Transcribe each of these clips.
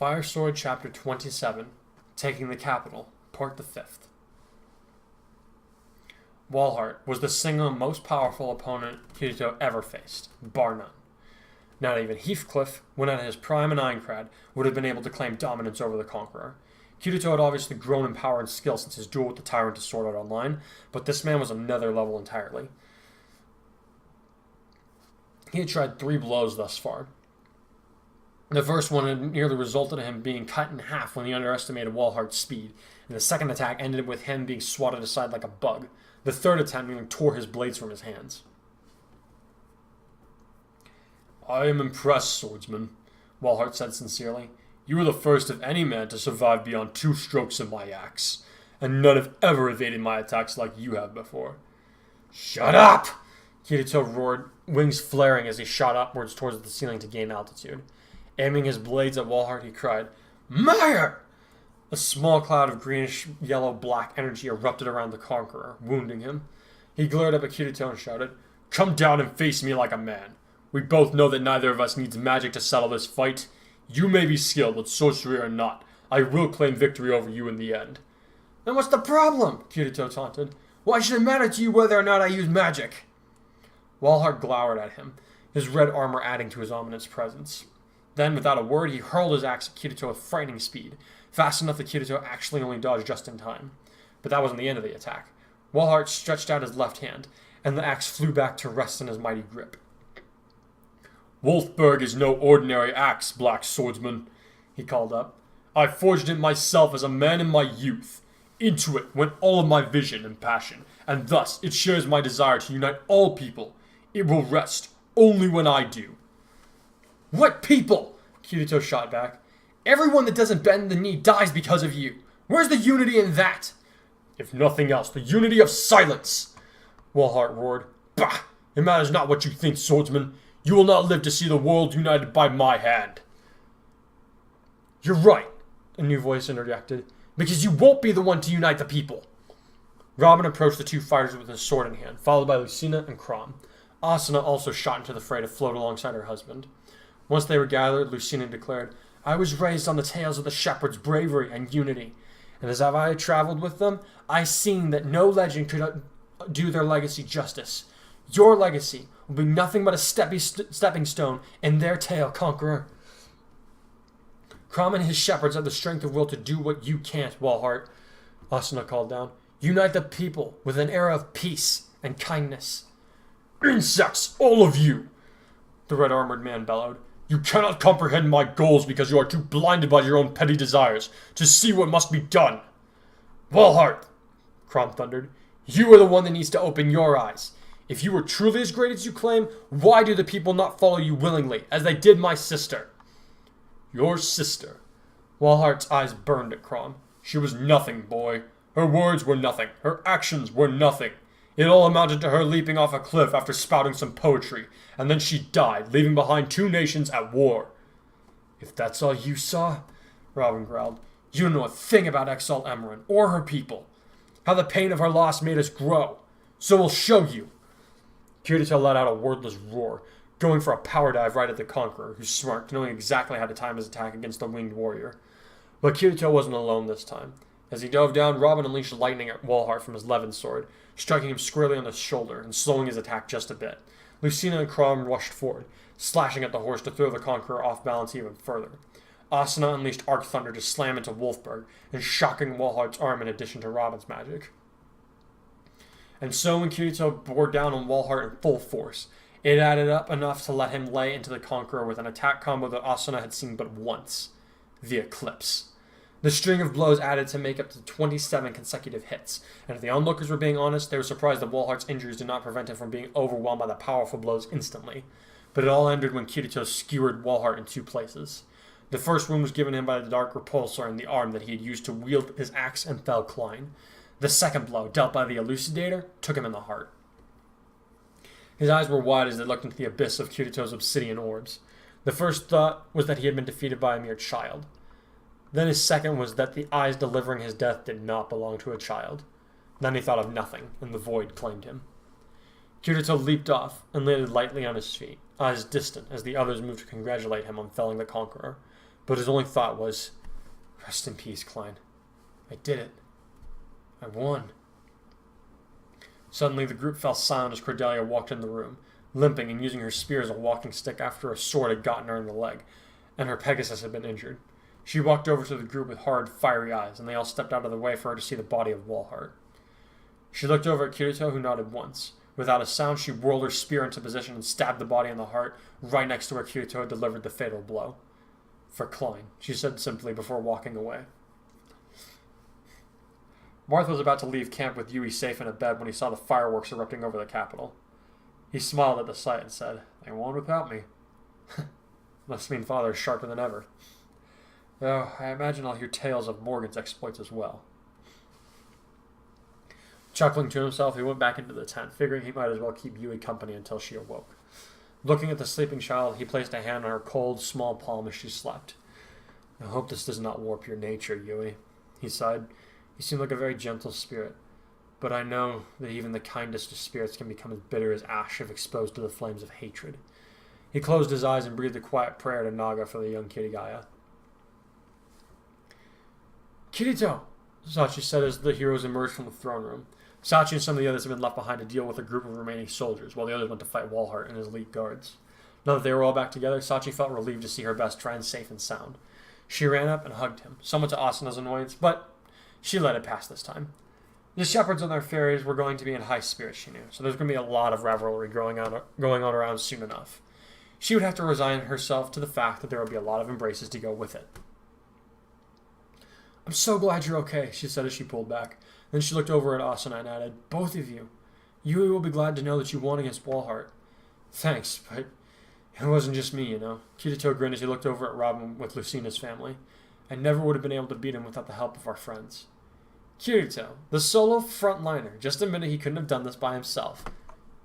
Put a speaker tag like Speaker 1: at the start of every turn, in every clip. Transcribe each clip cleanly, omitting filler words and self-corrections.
Speaker 1: Fire Sword Chapter 27, Taking the Capital, Part the 5th. Walhart was the single most powerful opponent Kirito ever faced, bar none. Not even Heathcliff, when at his prime in Aincrad, would have been able to claim dominance over the Conqueror. Kirito had obviously grown in power and skill since his duel with the Tyrant to Sword Art Online, but this man was another level entirely. He had tried 3 blows thus far. The first one had nearly resulted in him being cut in half when he underestimated Walhart's speed, and the second attack ended with him being swatted aside like a bug. The third attempt nearly tore his blades from his hands. "I am impressed, swordsman," Walhart said sincerely. "You are the first of any man to survive beyond 2 strokes of my axe, and none have ever evaded my attacks like you have before." "Shut up!" Kirito roared, wings flaring as he shot upwards towards the ceiling to gain altitude. Aiming his blades at Walhart, he cried, "Meyer!" A small cloud of greenish-yellow-black energy erupted around the Conqueror, wounding him. He glared up at Kirito and shouted, "Come down and face me like a man. We both know that neither of us needs magic to settle this fight. You may be skilled, but sorcery or not, I will claim victory over you in the end." "Then what's the problem?" Kirito taunted. "Why should it matter to you whether or not I use magic?" Walhart glowered at him, his red armor adding to his ominous presence. Then, without a word, he hurled his axe at Kirito with frightening speed, fast enough that Kirito actually only dodged just in time. But that wasn't the end of the attack. Walhart stretched out his left hand, and the axe flew back to rest in his mighty grip. "Wolfberg is no ordinary axe, Black Swordsman," he called up. "I forged it myself as a man in my youth. Into it went all of my vision and passion, and thus it shares my desire to unite all people. It will rest only when I do." "What people?" Kirito shot back. "Everyone that doesn't bend the knee dies because of you. Where's the unity in that?" "If nothing else, the unity of silence," Walhart roared. "Bah! It matters not what you think, swordsman. You will not live to see the world united by my hand." "You're right," a new voice interjected, "because you won't be the one to unite the people." Robin approached the 2 fighters with his sword in hand, followed by Lucina and Crom. Asuna also shot into the fray to float alongside her husband. Once they were gathered, Lucina declared, "I was raised on the tales of the shepherds' bravery and unity, and as I traveled with them, I seen that no legend could do their legacy justice. Your legacy will be nothing but a stepping stone in their tale, Conqueror." "Crom and his shepherds have the strength of will to do what you can't, Walhart," Asuna called down. "Unite the people with an era of peace and kindness." "Insects, all of you!" the red-armored man bellowed. "You cannot comprehend my goals because you are too blinded by your own petty desires to see what must be done." "Walhart," Crom thundered, "you are the one that needs to open your eyes. If you were truly as great as you claim, why do the people not follow you willingly, as they did my sister?" "Your sister?" Walhart's eyes burned at Crom. "She was nothing, boy. Her words were nothing. Her actions were nothing. It all amounted to her leaping off a cliff after spouting some poetry, and then she died, leaving behind 2 nations at war." "If that's all you saw," Robin growled, "you don't know a thing about Exalt Emerald or her people. How the pain of her loss made us grow. So we'll show you." Kirito let out a wordless roar, going for a power dive right at the Conqueror, who smirked, knowing exactly how to time his attack against the winged warrior. But Kirito wasn't alone this time. As he dove down, Robin unleashed lightning at Walhart from his Levin sword, striking him squarely on the shoulder and slowing his attack just a bit. Lucina and Crom rushed forward, slashing at the horse to throw the Conqueror off balance even further. Asuna unleashed Arc Thunder to slam into Wolfberg, and shocking Walhart's arm in addition to Robin's magic. And so when Kirito bore down on Walhart in full force, it added up enough to let him lay into the Conqueror with an attack combo that Asuna had seen but once: the Eclipse. The string of blows added to make up to 27 consecutive hits, and if the onlookers were being honest, they were surprised that Walhart's injuries did not prevent him from being overwhelmed by the powerful blows instantly. But it all ended when Kirito skewered Walhart in 2 places. The first wound was given him by the dark repulsor in the arm that he had used to wield his axe and fell Klein. The second blow, dealt by the Elucidator, took him in the heart. His eyes were wide as they looked into the abyss of Kirito's obsidian orbs. The first thought was that he had been defeated by a mere child. Then his second was that the eyes delivering his death did not belong to a child. Then he thought of nothing, and the void claimed him. Kirito leaped off and landed lightly on his feet, eyes distant as the others moved to congratulate him on felling the Conqueror. But his only thought was, rest in peace, Klein. I did it. I won. Suddenly, the group fell silent as Cordelia walked in the room, limping and using her spear as a walking stick after a sword had gotten her in the leg, and her Pegasus had been injured. She walked over to the group with hard, fiery eyes, and they all stepped out of the way for her to see the body of Walhart. She looked over at Kirito, who nodded once. Without a sound, she whirled her spear into position and stabbed the body in the heart, right next to where Kirito had delivered the fatal blow. For Klein, she said simply before walking away. Marth was about to leave camp with Yui safe in a bed when he saw the fireworks erupting over the capital. He smiled at the sight and said, "They won't without me." Must mean father is sharper than ever. Though I imagine I'll hear tales of Morgan's exploits as well. Chuckling to himself, he went back into the tent, figuring he might as well keep Yui company until she awoke. Looking at the sleeping child, he placed a hand on her cold, small palm as she slept. "I hope this does not warp your nature, Yui," he sighed. "You seem like a very gentle spirit, but I know that even the kindest of spirits can become as bitter as ash if exposed to the flames of hatred." He closed his eyes and breathed a quiet prayer to Naga for the young Kirigaya. "Kirito," Sachi said as the heroes emerged from the throne room. Sachi and some of the others had been left behind to deal with a group of remaining soldiers, while the others went to fight Walhart and his elite guards. Now that they were all back together, Sachi felt relieved to see her best friend safe and sound. She ran up and hugged him, somewhat to Asuna's annoyance, but she let it pass this time. The shepherds and their fairies were going to be in high spirits, she knew, so there's going to be a lot of revelry going on around soon enough. She would have to resign herself to the fact that there would be a lot of embraces to go with it. "I'm so glad you're okay," she said as she pulled back. Then she looked over at Asuna and added, "Both of you. Yui will be glad to know that you won against Walhart." "Thanks, but it wasn't just me, you know." Kirito grinned as he looked over at Robin with Lucina's family. "I never would have been able to beat him without the help of our friends." Kirito, the solo frontliner, just admitted he couldn't have done this by himself.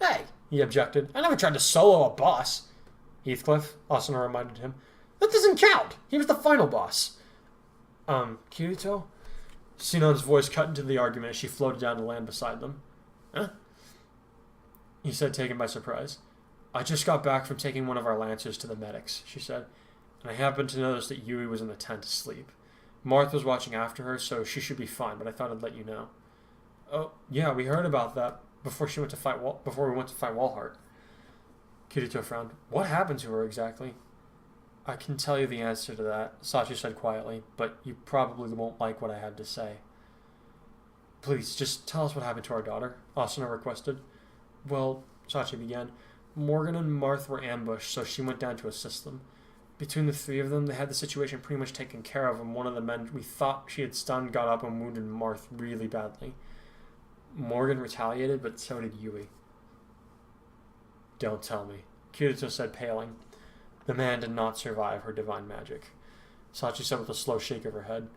Speaker 1: "Hey," he objected, "I never tried to solo a boss." "Heathcliff," Asuna reminded him. "That doesn't count. He was the final boss." Kirito?" Sinon's voice cut into the argument as she floated down to land beside them. "Huh?" he said, taken by surprise. "I just got back from taking one of our lancers to the medics," she said, "and I happened to notice that Yui was in the tent asleep. Marth was watching after her, so she should be fine, but I thought I'd let you know." "Oh, yeah, we heard about that before we went to fight Walhart." Kirito frowned. "What happened to her exactly?" "I can tell you the answer to that," Sachi said quietly, "but you probably won't like what I have to say." "Please, just tell us what happened to our daughter," Asuna requested. "Well," Sachi began, "Morgan and Marth were ambushed, so she went down to assist them. Between the three of them, they had the situation pretty much taken care of, and one of the men we thought she had stunned got up and wounded Marth really badly. Morgan retaliated, but so did Yui." "Don't tell me," Kirito said, paling. "The man did not survive her divine magic," Sachi said with a slow shake of her head.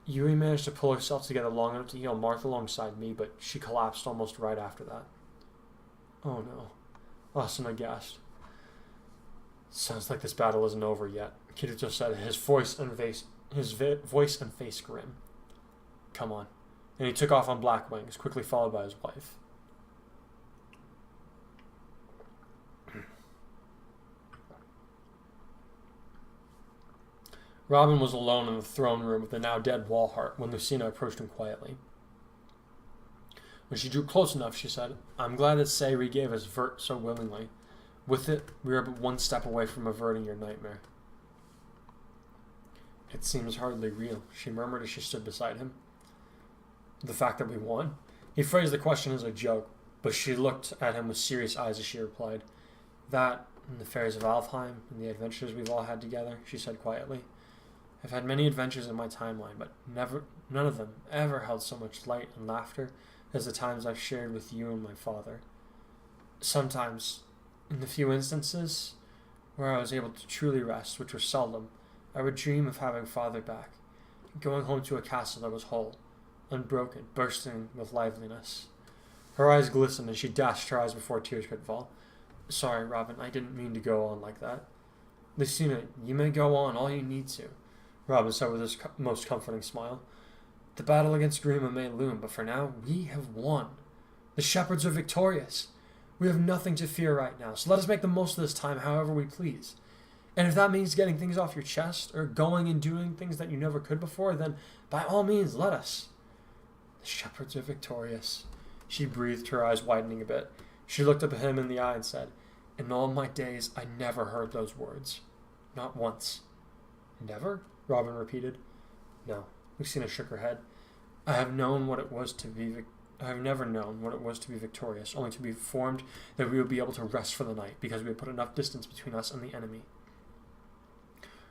Speaker 1: "Yui managed to pull herself together long enough to heal Marth alongside me, but she collapsed almost right after that." "Oh no," Asuna gasped. "Sounds like this battle isn't over yet," Kirito said, his voice and face grim. "Come on." And he took off on black wings, quickly followed by his wife. Robin was alone in the throne room with the now dead Walhart when Lucina approached him quietly. When she drew close enough, she said, "I'm glad that Sayri gave us Vert so willingly. With it, we are but one step away from averting your nightmare." "It seems hardly real," she murmured as she stood beside him. "The fact that we won?" He phrased the question as a joke, but she looked at him with serious eyes as she replied, "That, and the fairies of Alfheim, and the adventures we've all had together," she said quietly. "I've had many adventures in my timeline, but none of them ever held so much light and laughter as the times I've shared with you and my father. Sometimes, in the few instances where I was able to truly rest, which were seldom, I would dream of having father back, going home to a castle that was whole, unbroken, bursting with liveliness." Her eyes glistened and she dashed her eyes before tears could fall. "Sorry, Robin, I didn't mean to go on like that." "Lucina, you may go on all you need to," Robin said with his most comforting smile. "The battle against Grima may loom, but for now, we have won. The shepherds are victorious. We have nothing to fear right now, so let us make the most of this time however we please. And if that means getting things off your chest or going and doing things that you never could before, then by all means, let us. The shepherds are victorious. She breathed, her eyes widening a bit. She looked up at him in the eye and said, in all my days, I never heard those words. Not once. Never? Robin repeated. No. Lucina shook her head. I have never known what it was to be victorious, only to be informed that we would be able to rest for the night because we had put enough distance between us and the enemy.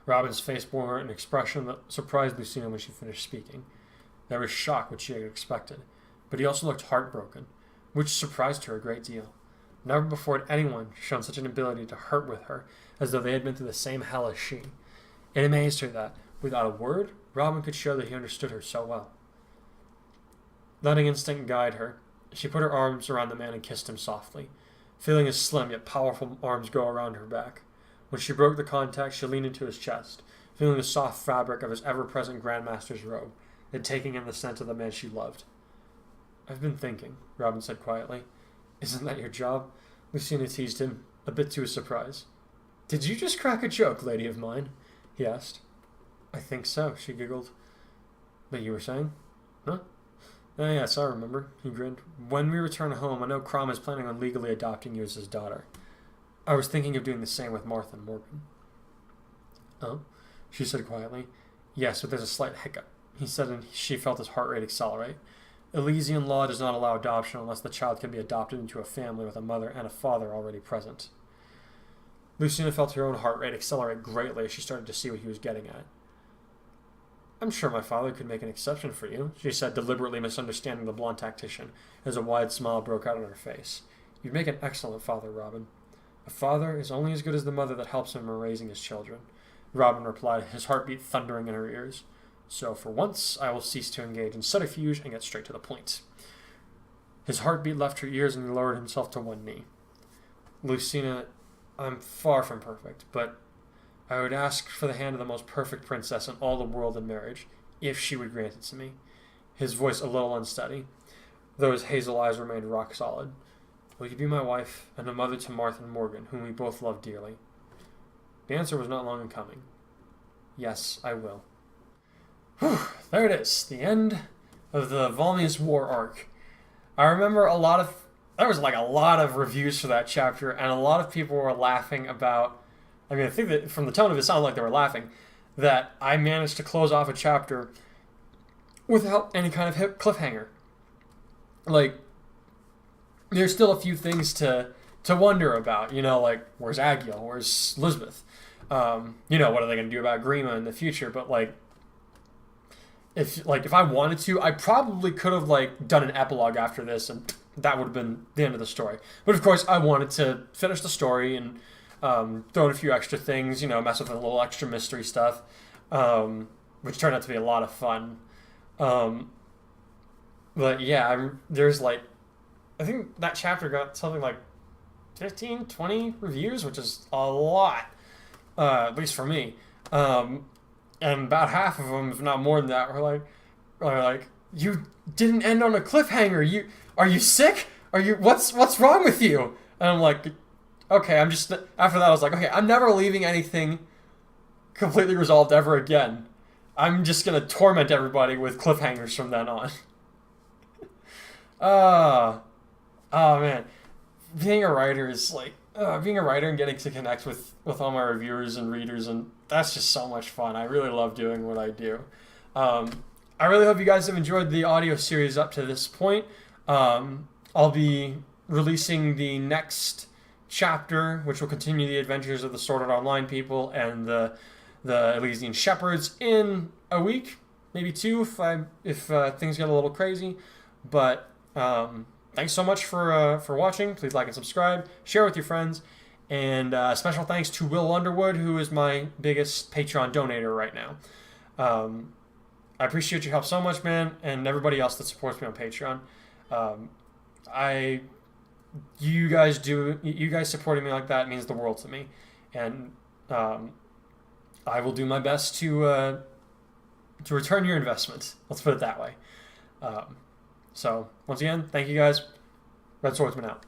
Speaker 1: Robin's face bore an expression that surprised Lucina when she finished speaking. There was shock, which she had expected, but he also looked heartbroken, which surprised her a great deal. Never before had anyone shown such an ability to hurt with her, as though they had been through the same hell as she. It amazed her that, without a word, Robin could show that he understood her so well. Letting instinct guide her, she put her arms around the man and kissed him softly, feeling his slim yet powerful arms go around her back. When she broke the contact, she leaned into his chest, feeling the soft fabric of his ever-present Grandmaster's robe, and taking in the scent of the man she loved. I've been thinking, Robin said quietly. Isn't that your job? Lucina teased him, a bit to his surprise. Did you just crack a joke, lady of mine? He asked. I think so, she giggled. But you were saying? Huh? Oh, yes, I remember, he grinned. When we return home, I know Crom is planning on legally adopting you as his daughter. I was thinking of doing the same with Martha and Morgan. Oh? She said quietly. Yes, but there's a slight hiccup, he said, and she felt his heart rate accelerate. Elysian law does not allow adoption unless the child can be adopted into a family with a mother and a father already present. Lucina felt her own heart rate accelerate greatly as she started to see what he was getting at. I'm sure my father could make an exception for you, she said, deliberately misunderstanding the blonde tactician, as a wide smile broke out on her face. You'd make an excellent father, Robin. A father is only as good as the mother that helps him in raising his children, Robin replied, his heartbeat thundering in her ears. So for once, I will cease to engage in subterfuge and get straight to the point. His heartbeat left her ears and he lowered himself to one knee. Lucina, I'm far from perfect, but I would ask for the hand of the most perfect princess in all the world in marriage, if she would grant it to me. His voice a little unsteady, though his hazel eyes remained rock solid. Will you be my wife and a mother to Martha and Morgan, whom we both love dearly? The answer was not long in coming. Yes, I will. Whew, there it is, the end of the Volmius War arc. I remember there was like a lot of reviews for that chapter, and a lot of people were laughing about, I think that from the tone of it, it sounded like they were laughing, that I managed to close off a chapter without any kind of cliffhanger. Like, there's still a few things to wonder about, like, where's Agiel, where's Elizabeth? What are they going to do about Grima in the future? But, if I wanted to, I probably could have, done an epilogue after this, and that would have been the end of the story. But, of course, I wanted to finish the story and throw in a few extra things, mess with a little extra mystery stuff, which turned out to be a lot of fun. But, yeah, there's, I think that chapter got something like 15, 20 reviews, which is a lot, at least for me. And about half of them, if not more than that, were like, you didn't end on a cliffhanger. Are you sick? What's wrong with you? And I'm like, okay, after that I was like, okay, I'm never leaving anything completely resolved ever again. I'm just going to torment everybody with cliffhangers from then on. Oh man. Being a writer is being a writer and getting to connect with all my reviewers and readers, and that's just so much fun. I really love doing what I do. I really hope you guys have enjoyed the audio series up to this point. I'll be releasing the next chapter, which will continue the adventures of the Sword Art Online people and the Elysian Shepherds in a week, maybe two, if things get a little crazy. But thanks so much for watching. Please like and subscribe, share with your friends, and special thanks to Will Underwood, who is my biggest Patreon donator right now. I appreciate your help so much, man, and everybody else that supports me on Patreon. You guys supporting me like that means the world to me, and I will do my best to return your investment. Let's put it that way. So once again, thank you guys. Red Swordsman out.